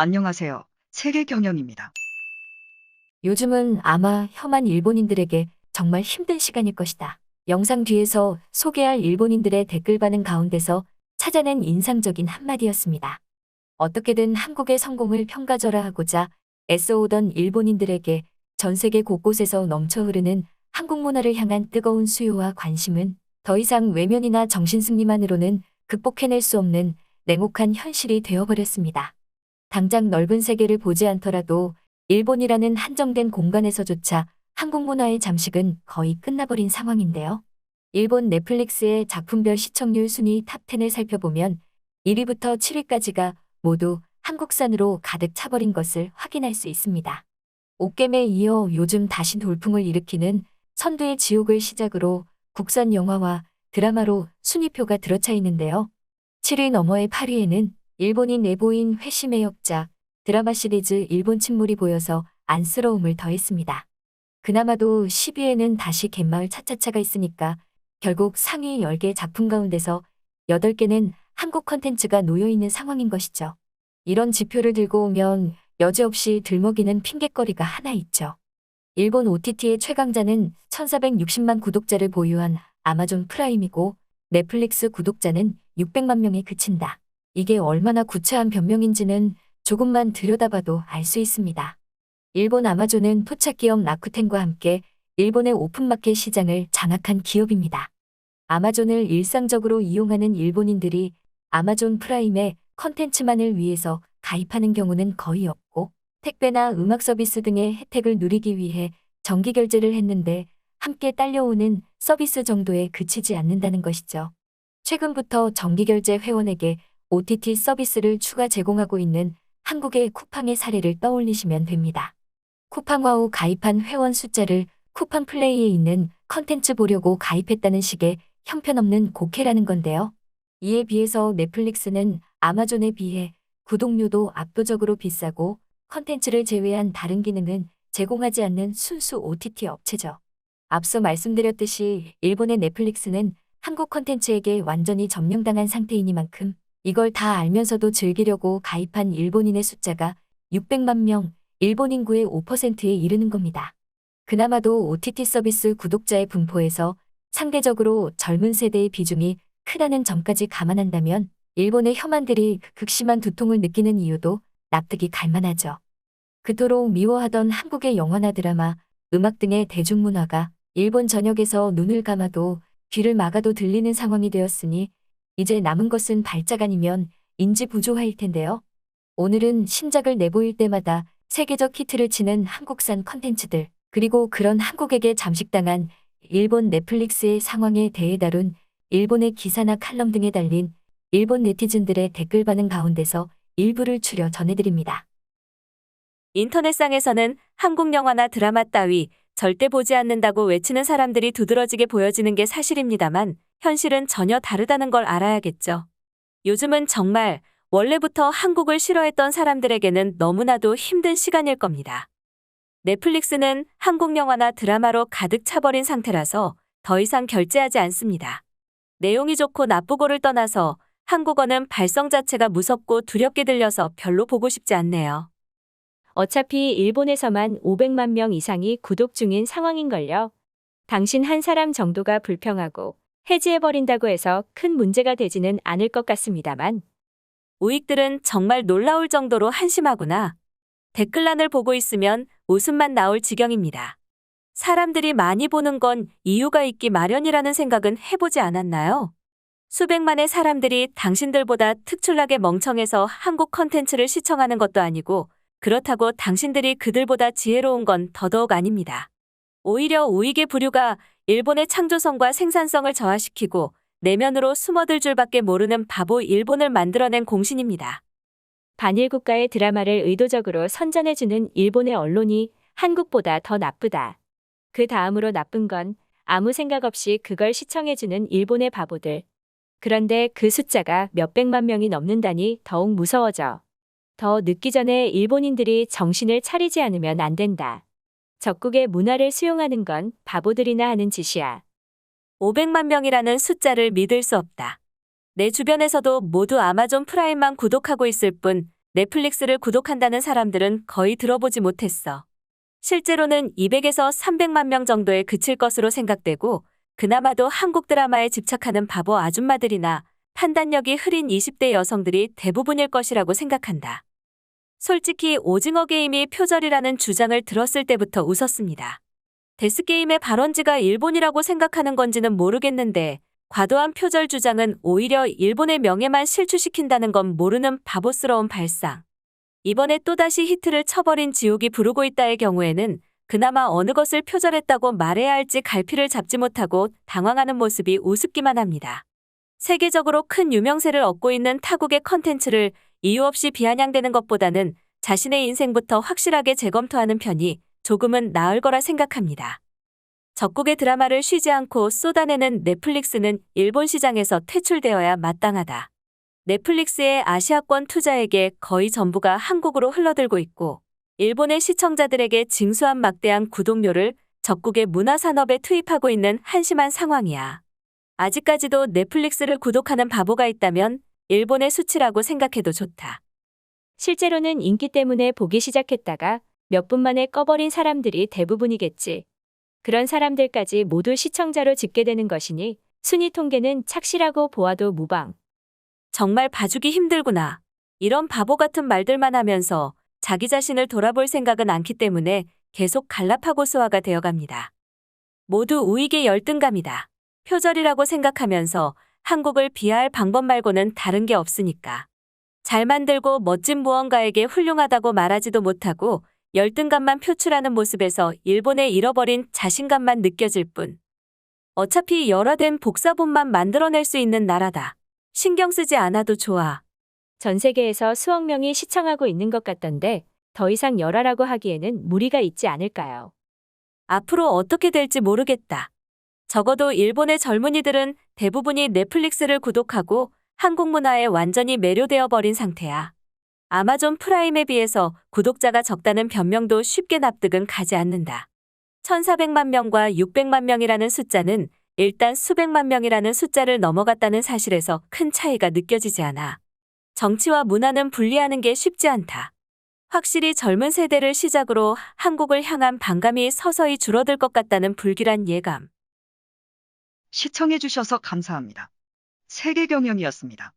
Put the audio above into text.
안녕하세요. 세계경영입니다. 요즘은 아마 혐한 일본인들에게 정말 힘든 시간일 것이다. 영상 뒤에서 소개할 일본인들의 댓글 반응 가운데서 찾아낸 인상적인 한마디였습니다. 어떻게든 한국의 성공을 평가절하하고자 애써오던 일본인들에게 전 세계 곳곳에서 넘쳐 흐르는 한국 문화를 향한 뜨거운 수요와 관심은 더 이상 외면이나 정신승리만으로는 극복해낼 수 없는 냉혹한 현실이 되어버렸습니다. 당장 넓은 세계를 보지 않더라도 일본이라는 한정된 공간에서조차 한국 문화의 잠식은 거의 끝나버린 상황인데요. 일본 넷플릭스의 작품별 시청률 순위 탑10을 살펴보면 1위부터 7위까지가 모두 한국산으로 가득 차버린 것을 확인할 수 있습니다. 옥겜에 이어 요즘 다시 돌풍을 일으키는 선두의 지옥을 시작으로 국산 영화와 드라마로 순위표가 들어차 있는데요. 7위 너머의 8위에는 일본인 내보인 회심의 역작, 드라마 시리즈 일본 침몰이 보여서 안쓰러움을 더했습니다. 그나마도 10위에는 다시 갯마을 차차차가 있으니까 결국 상위 10개 작품 가운데서 8개는 한국 컨텐츠가 놓여있는 상황인 것이죠. 이런 지표를 들고 오면 여지없이 들먹이는 핑곗거리가 하나 있죠. 일본 OTT의 최강자는 1460만 구독자를 보유한 아마존 프라임이고 넷플릭스 구독자는 600만 명에 그친다. 이게 얼마나 구차한 변명인지는 조금만 들여다봐도 알 수 있습니다. 일본 아마존은 토착기업 라쿠텐과 함께 일본의 오픈마켓 시장을 장악한 기업입니다. 아마존을 일상적으로 이용하는 일본인들이 아마존 프라임에 컨텐츠만을 위해서 가입하는 경우는 거의 없고 택배나 음악 서비스 등의 혜택을 누리기 위해 정기 결제를 했는데 함께 딸려오는 서비스 정도에 그치지 않는다는 것이죠. 최근부터 정기 결제 회원에게 OTT 서비스를 추가 제공하고 있는 한국의 쿠팡의 사례를 떠올리시면 됩니다. 쿠팡와우 가입한 회원 숫자를 쿠팡 플레이에 있는 컨텐츠 보려고 가입했다는 식의 형편없는 곡해라는 건데요. 이에 비해서 넷플릭스는 아마존에 비해 구독료도 압도적으로 비싸고 컨텐츠를 제외한 다른 기능은 제공하지 않는 순수 OTT 업체죠. 앞서 말씀드렸듯이 일본의 넷플릭스는 한국 컨텐츠에게 완전히 점령당한 상태이니만큼 이걸 다 알면서도 즐기려고 가입한 일본인의 숫자가 600만 명, 일본 인구의 5%에 이르는 겁니다. 그나마도 OTT 서비스 구독자의 분포에서 상대적으로 젊은 세대의 비중이 크다는 점까지 감안한다면 일본의 혐한들이 극심한 두통을 느끼는 이유도 납득이 갈만하죠. 그토록 미워하던 한국의 영화나 드라마, 음악 등의 대중문화가 일본 전역에서 눈을 감아도 귀를 막아도 들리는 상황이 되었으니 이제 남은 것은 발작 아니면 인지 부조화일 텐데요. 오늘은 신작을 내보일 때마다 세계적 히트를 치는 한국산 컨텐츠들, 그리고 그런 한국에게 잠식당한 일본 넷플릭스의 상황에 대해 다룬 일본의 기사나 칼럼 등에 달린 일본 네티즌들의 댓글 반응 가운데서 일부를 추려 전해드립니다. 인터넷상에서는 한국 영화나 드라마 따위 절대 보지 않는다고 외치는 사람들이 두드러지게 보여지는 게 사실입니다만 현실은 전혀 다르다는 걸 알아야겠죠. 요즘은 정말 원래부터 한국을 싫어했던 사람들에게는 너무나도 힘든 시간일 겁니다. 넷플릭스는 한국 영화나 드라마로 가득 차버린 상태라서 더 이상 결제하지 않습니다. 내용이 좋고 나쁘고를 떠나서 한국어는 발성 자체가 무섭고 두렵게 들려서 별로 보고 싶지 않네요. 어차피 일본에서만 500만 명 이상이 구독 중인 상황인걸요. 당신 한 사람 정도가 불평하고 해지해버린다고 해서 큰 문제가 되지는 않을 것 같습니다만 우익들은 정말 놀라울 정도로 한심하구나. 댓글란을 보고 있으면 웃음만 나올 지경입니다. 사람들이 많이 보는 건 이유가 있기 마련이라는 생각은 해보지 않았나요? 수백만의 사람들이 당신들보다 특출나게 멍청해서 한국 컨텐츠를 시청하는 것도 아니고 그렇다고 당신들이 그들보다 지혜로운 건 더더욱 아닙니다. 오히려 우익의 부류가 일본의 창조성과 생산성을 저하시키고 내면으로 숨어들 줄밖에 모르는 바보 일본을 만들어낸 공신입니다. 반일 국가의 드라마를 의도적으로 선전해주는 일본의 언론이 한국보다 더 나쁘다. 그 다음으로 나쁜 건 아무 생각 없이 그걸 시청해주는 일본의 바보들. 그런데 그 숫자가 몇백만 명이 넘는다니 더욱 무서워져. 더 늦기 전에 일본인들이 정신을 차리지 않으면 안 된다. 적국의 문화를 수용하는 건 바보들이나 하는 짓이야. 500만 명이라는 숫자를 믿을 수 없다. 내 주변에서도 모두 아마존 프라임만 구독하고 있을 뿐 넷플릭스를 구독한다는 사람들은 거의 들어보지 못했어. 실제로는 200에서 300만 명 정도에 그칠 것으로 생각되고, 그나마도 한국 드라마에 집착하는 바보 아줌마들이나 판단력이 흐린 20대 여성들이 대부분일 것이라고 생각한다. 솔직히 오징어 게임이 표절이라는 주장을 들었을 때부터 웃었습니다. 데스게임의 발원지가 일본이라고 생각하는 건지는 모르겠는데, 과도한 표절 주장은 오히려 일본의 명예만 실추시킨다는 건 모르는 바보스러운 발상. 이번에 또다시 히트를 쳐버린 지옥이 부르고 있다의 경우에는 그나마 어느 것을 표절했다고 말해야 할지 갈피를 잡지 못하고 당황하는 모습이 우습기만 합니다. 세계적으로 큰 유명세를 얻고 있는 타국의 컨텐츠를 이유 없이 비아냥대는 것보다는 자신의 인생부터 확실하게 재검토하는 편이 조금은 나을 거라 생각합니다. 적국의 드라마를 쉬지 않고 쏟아내는 넷플릭스는 일본 시장에서 퇴출되어야 마땅하다. 넷플릭스의 아시아권 투자액의 거의 전부가 한국으로 흘러들고 있고, 일본의 시청자들에게 징수한 막대한 구독료를 적국의 문화산업에 투입하고 있는 한심한 상황이야. 아직까지도 넷플릭스를 구독하는 바보가 있다면 일본의 수치라고 생각해도 좋다. 실제로는 인기 때문에 보기 시작했다가 몇 분 만에 꺼버린 사람들이 대부분이겠지. 그런 사람들까지 모두 시청자로 집계되는 것이니 순위 통계는 착실하고 보아도 무방. 정말 봐주기 힘들구나. 이런 바보 같은 말들만 하면서 자기 자신을 돌아볼 생각은 않기 때문에 계속 갈라파고스화가 되어갑니다. 모두 우익의 열등감이다. 표절이라고 생각하면서 한국을 비하할 방법 말고는 다른 게 없으니까. 잘 만들고 멋진 무언가에게 훌륭하다고 말하지도 못하고 열등감만 표출하는 모습에서 일본의 잃어버린 자신감만 느껴질 뿐. 어차피 열화된 복사본만 만들어낼 수 있는 나라다. 신경 쓰지 않아도 좋아. 전 세계에서 수억 명이 시청하고 있는 것 같던데 더 이상 열화라고 하기에는 무리가 있지 않을까요? 앞으로 어떻게 될지 모르겠다. 적어도 일본의 젊은이들은 대부분이 넷플릭스를 구독하고 한국 문화에 완전히 매료되어 버린 상태야. 아마존 프라임에 비해서 구독자가 적다는 변명도 쉽게 납득은 가지 않는다. 1,400만 명과 600만 명이라는 숫자는 일단 수백만 명이라는 숫자를 넘어갔다는 사실에서 큰 차이가 느껴지지 않아. 정치와 문화는 분리하는 게 쉽지 않다. 확실히 젊은 세대를 시작으로 한국을 향한 반감이 서서히 줄어들 것 같다는 불길한 예감. 시청해주셔서 감사합니다. 세계경영이었습니다.